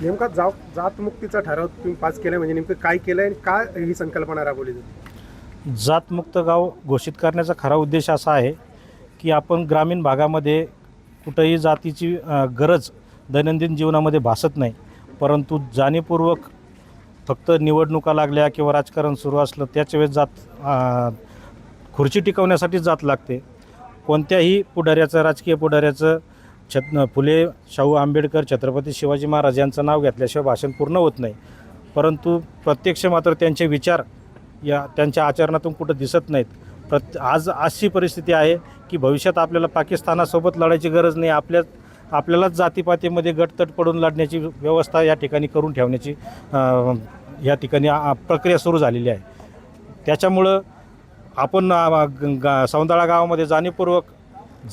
नेमका जातमुक्तीचा ठराव तुम्ही पास केला म्हणजे नेमकं काय केलं आणि का ही संकल्पना राबवली जाते? जातमुक्त गाव घोषित करण्याचा खरा उद्देश असा आहे की आपण ग्रामीण भागामध्ये कुठंही जातीची गरज दैनंदिन जीवनामध्ये भासत नाही, परंतु जाणीवपूर्वक फक्त निवडणुका लागल्या किंवा राजकारण सुरू असलं त्याच वेळेस खुर्ची टिकवण्यासाठी जात लागते. कोणत्याही पुढाऱ्याचं, राजकीय पुढाऱ्याचं फुले, शाहू आंबेडकर, छत्रपती शिवाजी महाराज यांचं नाव घेतल्याशिवाय भाषण पूर्ण होत नाही. परंतु प्रत्यक्ष मात्र त्यांचे विचार या त्यांच्या आचरणातून कुठं दिसत नाहीत. आज अशी परिस्थिती आहे की भविष्यात आपल्याला पाकिस्तानासोबत लढायची गरज नाही. आपल्यालाच जातीपातीमध्ये गटतट पडून लढण्याची व्यवस्था या ठिकाणी करून ठेवण्याची या ठिकाणी प्रक्रिया सुरू झालेली आहे. त्याच्यामुळं आपण सौंदाळा गावामध्ये जाणीवपूर्वक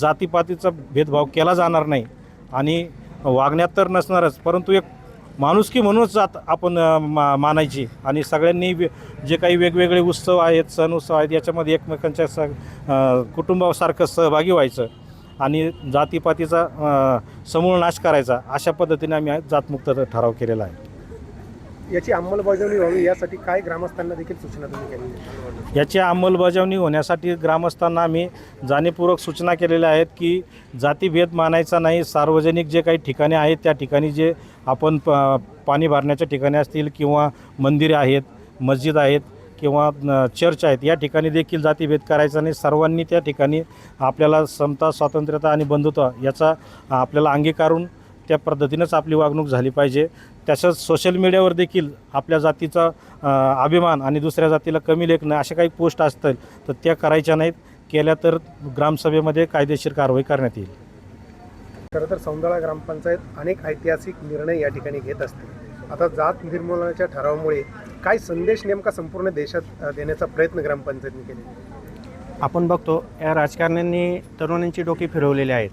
जातीपातीचा भेदभाव केला जाणार नाही आणि वागण्यात तर नसणारच, परंतु एक माणुसकी म्हणूनच जात आपण मानायची आणि सगळ्यांनी जे काही वेगवेगळे उत्सव आहेत, सण उत्सव आहेत, याच्यामध्ये एकमेकांच्या कुटुंबासारखं सहभागी व्हायचं आणि जातीपातीचा समूळ नाश करायचा, अशा पद्धतीने आम्ही जातमुक्त ठराव केलेला आहे. याची अंमलबजावणी व्हावी यासाठी काय ग्रामस्थांना देखील सूचना तुम्ही केली? याची अंमलबजावणी होण्यासाठी ग्रामस्थांना आम्ही जाणीवपूर्वक सूचना केलेल्या आहेत की जातीभेद मानायचा नाही. सार्वजनिक जे काही ठिकाणे आहेत त्या ठिकाणी जे आपण पाणी भरण्याच्या ठिकाणी असतील किंवा मंदिरे आहेत, मस्जिद आहेत किंवा चर्च आहेत, या ठिकाणी देखील जातीभेद करायचा नाही. सर्वांनी त्या ठिकाणी आपल्याला समता, स्वातंत्र्यता आणि बंधुत्व याचा आपल्याला अंगीकारून त्या पद्धतीनंच आपली वागणूक झाली पाहिजे. तसंच सोशल मीडियावर देखील आपल्या जातीचा अभिमान आणि दुसऱ्या जातीला कमी लेखणं अशा काही पोस्ट असतील तर त्या करायच्या नाहीत. केल्या तर ग्रामसभेमध्ये कायदेशीर कारवाई करण्यात येईल. खरं तर सौंदाळा ग्रामपंचायत अनेक ऐतिहासिक निर्णय या ठिकाणी घेत असते. आता जात निर्मूलनाच्या ठरावामुळे काय संदेश नेमका संपूर्ण देशात देण्याचा प्रयत्न ग्रामपंचायतने केले? आपण बघतो या राजकारण्यांनी तरुणांची डोकी फिरवलेली आहेत.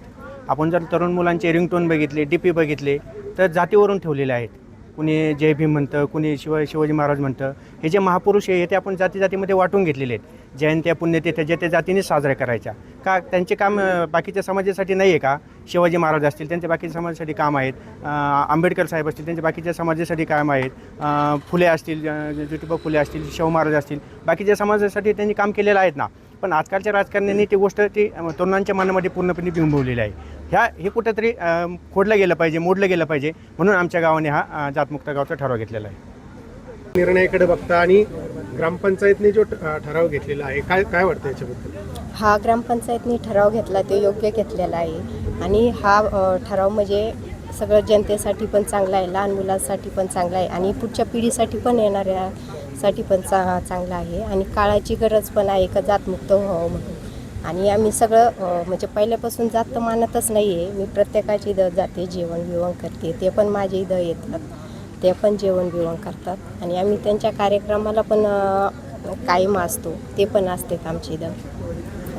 आपण जर तरुण मुलांचे रिंगटोन बघितले, DP बघितले तर जातीवरून ठेवलेले आहेत. कुणी जय भीम म्हणतं, कुणी शिवाजी महाराज म्हणतं. हे जे महापुरुष आहे ते आपण जातीमध्ये वाटून घेतलेले आहेत. जयंत्या, पुण्यतिथ्या ज्या त्या जातीने साजऱ्या करायच्या. का त्यांचे काम बाकीच्या समाजासाठी नाही आहे का? शिवाजी महाराज असतील त्यांच्या बाकीच्या समाजासाठी काम आहेत. आंबेडकर साहेब असतील त्यांच्या बाकीच्या समाजासाठी काम आहेत. फुले असतील, ज्योतिबा फुले असतील, शाहू महाराज असतील, बाकीच्या समाजासाठी त्यांनी काम केलेलं आहेत ना. पण आजकालच्या राजकारण्यांनी ती गोष्ट तरुणांच्या मनामध्ये पूर्णपणे बिंबवलेली आहे. हे कुठंतरी खोडलं गेलं पाहिजे, मोडलं गेलं पाहिजे, म्हणून आमच्या गावाने हा जातमुक्त गावचा ठराव घेतलेला आहे. निर्णयाकडे बघता आणि ग्रामपंचायतने जो ठराव घेतलेला आहे, काय वाटतं याच्याबद्दल? हा ग्रामपंचायतने ठराव घेतला तो योग्य घेतलेला आहे आणि हा ठराव म्हणजे सगळं जनतेसाठी पण चांगला आहे, लहान मुलांसाठी पण चांगला आहे आणि पुढच्या पिढीसाठी पण येणाऱ्यासाठी पण चांगला आहे आणि काळाची गरज पण आहे का जातमुक्त व्हावं म्हणून. आणि आम्ही सगळं म्हणजे पहिल्यापासून जात तर मानतच नाही आहे. मी प्रत्येकाची इथं जाते, जेवण बिवण करते, ते पण माझे इथं येतात, ते पण जेवण बिवण करतात आणि आम्ही त्यांच्या कार्यक्रमाला पण कायम असतो, ते पण असतात आमच्या इथं.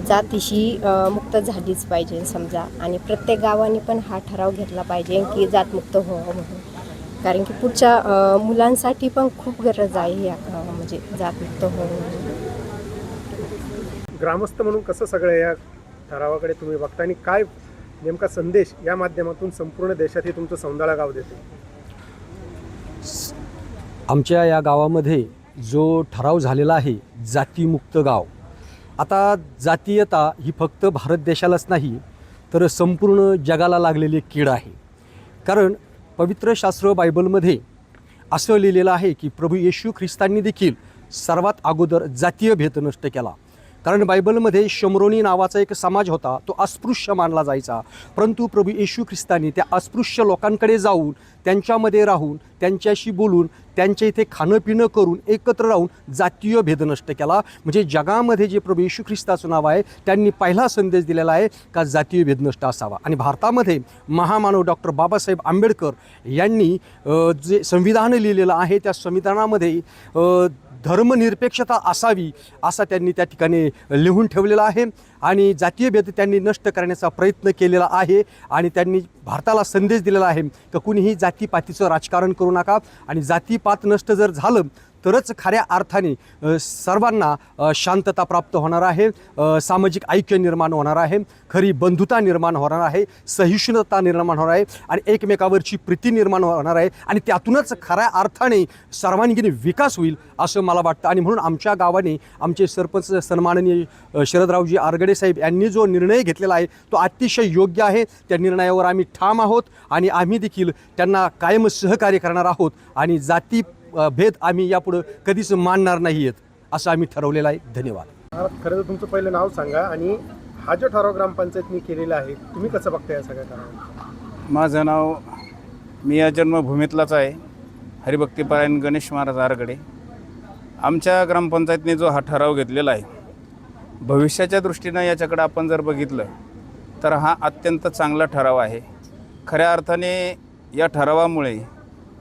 जातीशी मुक्त झालीच पाहिजे समजा आणि प्रत्येक गावाने पण हा ठराव घेतला पाहिजे की जातमुक्त व्हावं म्हणून. कारण की पुढच्या मुलांसाठी पण खूप गरज आहे या म्हणजे जातमुक्त व्हावं. ग्रामस्थ म्हणून कसं सगळं या ठरावाकडे तुम्ही बघता आणि काय नेमका संदेश या माध्यमातून संपूर्ण देशात हे तुमचं सौंदाळा गाव देते? आमच्या या गावामध्ये जो ठराव झालेला आहे जातीमुक्त गाव, आता जातीयता ही फक्त भारत देशालाच नाही तर संपूर्ण जगाला लागलेली कीड आहे. कारण पवित्र शास्त्र बायबलमध्ये असं लिहिलेलं आहे की प्रभू येशू ख्रिस्तांनी देखील सर्वात अगोदर जातीय भेद नष्ट केला. कारण बायबलमध्ये शमरोनी नावाचा एक समाज होता, तो अस्पृश्य मानला जायचा. परंतु प्रभू येशू ख्रिस्तांनी त्या अस्पृश्य लोकांकडे जाऊन त्यांच्यामध्ये राहून त्यांच्याशी बोलून त्यांच्या इथे खाणं पिणं करून एकत्र राहून जातीय भेद नष्ट केला. म्हणजे जगामध्ये जे प्रभू येशू ख्रिस्ताचं नाव आहे त्यांनी पहिला संदेश दिलेला आहे का जातीय भेद नष्ट असावा. आणि भारतामध्ये महामानव डॉक्टर बाबासाहेब आंबेडकर यांनी जे संविधान लिहिलेलं आहे त्या संविधानामध्ये धर्मनिरपेक्षता असावी असा त्यांनी त्या ठिकाणी लिहून ठेवलेला आहे आणि जातीय भेद त्यांनी नष्ट करण्याचा प्रयत्न केलेला आहे. आणि त्यांनी भारताला संदेश दिलेला आहे की कुणीही जातीपातीचं राजकारण करू नका आणि जातीपात नष्ट जर झालं तरच खऱ्या अर्थाने सर्वांना शांतता प्राप्त होणार आहे, सामाजिक ऐक्य निर्माण होणार आहे, खरी बंधुता निर्माण होणार आहे, सहिष्णुता निर्माण होणार आहे आणि एकमेकावरची प्रीती निर्माण होणार आहे आणि त्यातूनच खऱ्या अर्थाने सर्वांगीण विकास होईल असं मला वाटतं. आणि म्हणून आमच्या गावाने आमचे सरपंच सन्माननीय शरदरावजी आरगडे साहेब यांनी जो निर्णय घेतलेला आहे तो अतिशय योग्य आहे. त्या निर्णयावर आम्ही ठाम आहोत आणि आम्ही देखील त्यांना कायम सहकार्य करणार आहोत आणि जाती भेद आम्ही यापुढं कधीच मानणार नाही आहेत असं आम्ही ठरवलेलं आहे. धन्यवाद. खरं तर तुमचं पहिलं नाव सांगा आणि हा जो ठराव ग्रामपंचायतनी केलेला आहे तुम्ही कसं बघता या सगळ्या ठराव? माझं नाव, मी या जन्मभूमीतलाच आहे, हरिभक्तीपरायण गणेश महाराज आरगडे. आमच्या ग्रामपंचायतने जो हा ठराव घेतलेला आहे, भविष्याच्या दृष्टीनं याच्याकडं आपण जर बघितलं तर हा अत्यंत चांगला ठराव आहे. खऱ्या अर्थाने या ठरावामुळे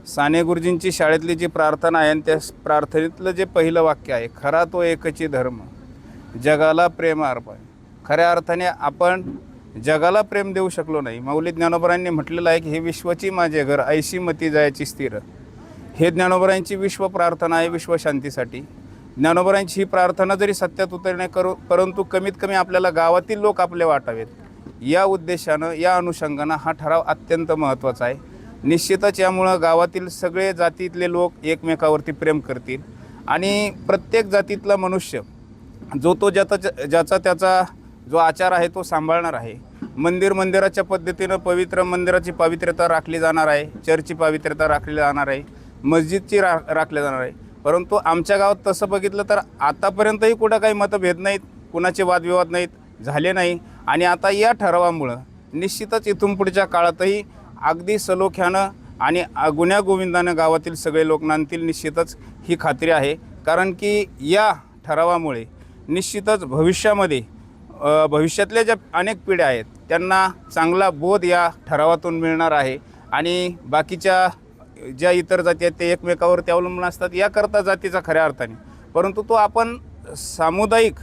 साने गुरुजींची शाळेतली जी प्रार्थना आहे आणि त्या प्रार्थनेतलं जे पहिलं वाक्य आहे, खरा तो एकची धर्म जगाला प्रेम अर्पण. खऱ्या अर्थाने आपण जगाला प्रेम देऊ शकलो नाही. माऊली ज्ञानोबरांनी म्हटलेलं आहे की हे विश्वची माझे घर ऐशी मती जायची स्थिर. हे ज्ञानोबरांची विश्व प्रार्थना आहे, विश्वशांतीसाठी. ज्ञानोबरांची ही प्रार्थना जरी सत्यात उतरणे करू, परंतु कमीत कमी आपल्याला गावातील लोक आपले वाटावेत या उद्देशानं, या अनुषंगानं हा ठराव अत्यंत महत्त्वाचा आहे. निश्चितच यामुळं गावातील सगळे जातीतले लोक एकमेकावरती प्रेम करतील आणि प्रत्येक जातीतला मनुष्य जो तो ज्याचा त्याचा जो आचार आहे तो सांभाळणार आहे. मंदिराच्या पद्धतीनं पवित्र मंदिराची पावित्र्यता राखली जाणार आहे, चर्चची पावित्र्यता राखली जाणार आहे, मस्जिदची राखली जाणार आहे. परंतु आमच्या गावात तसं बघितलं तर आतापर्यंतही कुठं काही मतभेद नाहीत, कुणाचे वादविवाद नाहीत, झाले नाही. आणि आता या ठरावामुळं निश्चितच इथून पुढच्या काळातही अगदी सलोख्यानं आणि गुण्यागोविंदानं गावातील सगळे लोक नांदतील, निश्चितच ही खात्री आहे. कारण की या ठरावामुळे निश्चितच भविष्यातल्या ज्या अनेक पिढ्या आहेत त्यांना चांगला बोध या ठरावातून मिळणार आहे. आणि बाकीच्या ज्या इतर जाती आहेत ते एकमेकावरती अवलंबून असतात याकरता जातीचा खऱ्या अर्थाने, परंतु तो आपण सामुदायिक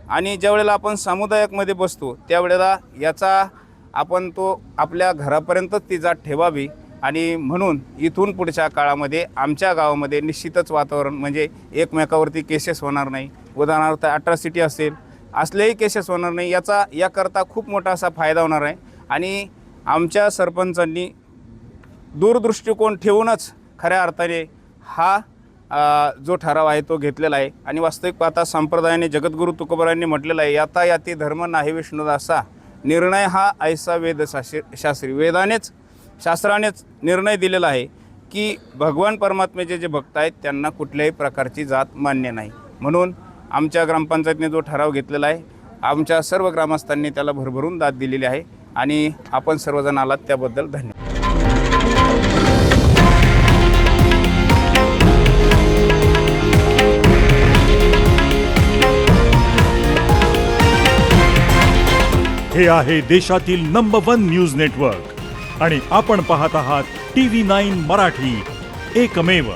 आणि ज्या वेळेला आपण सामुदायिकमध्ये बसतो त्यावेळेला याचा आपण तो आपल्या घरापर्यंतच ती जात ठेवावी. आणि म्हणून इथून पुढच्या काळामध्ये आमच्या गावामध्ये निश्चितच वातावरण म्हणजे एकमेकावरती केसेस होणार नाही, उदाहरणार्थ अट्रॉसिटी असेल असलेही केसेस होणार नाही, याकरता खूप मोठा असा फायदा होणार आहे. आणि आमच्या सरपंचांनी दूरदृष्टिकोन ठेवूनच खऱ्या अर्थाने हा जो ठराव आहे तो घेतलेला आहे. आणि वास्तविक पाहता संप्रदायाने जगद्गुरू तुकोबारायांनी म्हटलेलं आहे, याता याती धर्म नाही विष्णुदासा, निर्णय हा ऐसा वेदशास्त्री. शास्त्रानेच निर्णय दिलेला आहे की भगवान परमात्म्याचे जे भक्त आहेत त्यांना कुठल्याही प्रकारची जात मान्य नाही. म्हणून आमच्या ग्रामपंचायतीने जो ठराव घेतलेला आहे आमच्या सर्व ग्रामस्थांनी त्याला भरभरून दाद दिलेली आहे आणि आपण सर्वजण आलात त्याबद्दल धन्यवाद. हे आहे देशातील नंबर 1 न्यूज नेटवर्क आणि आपण पाहत आहात TV9 मराठी, एकमेव.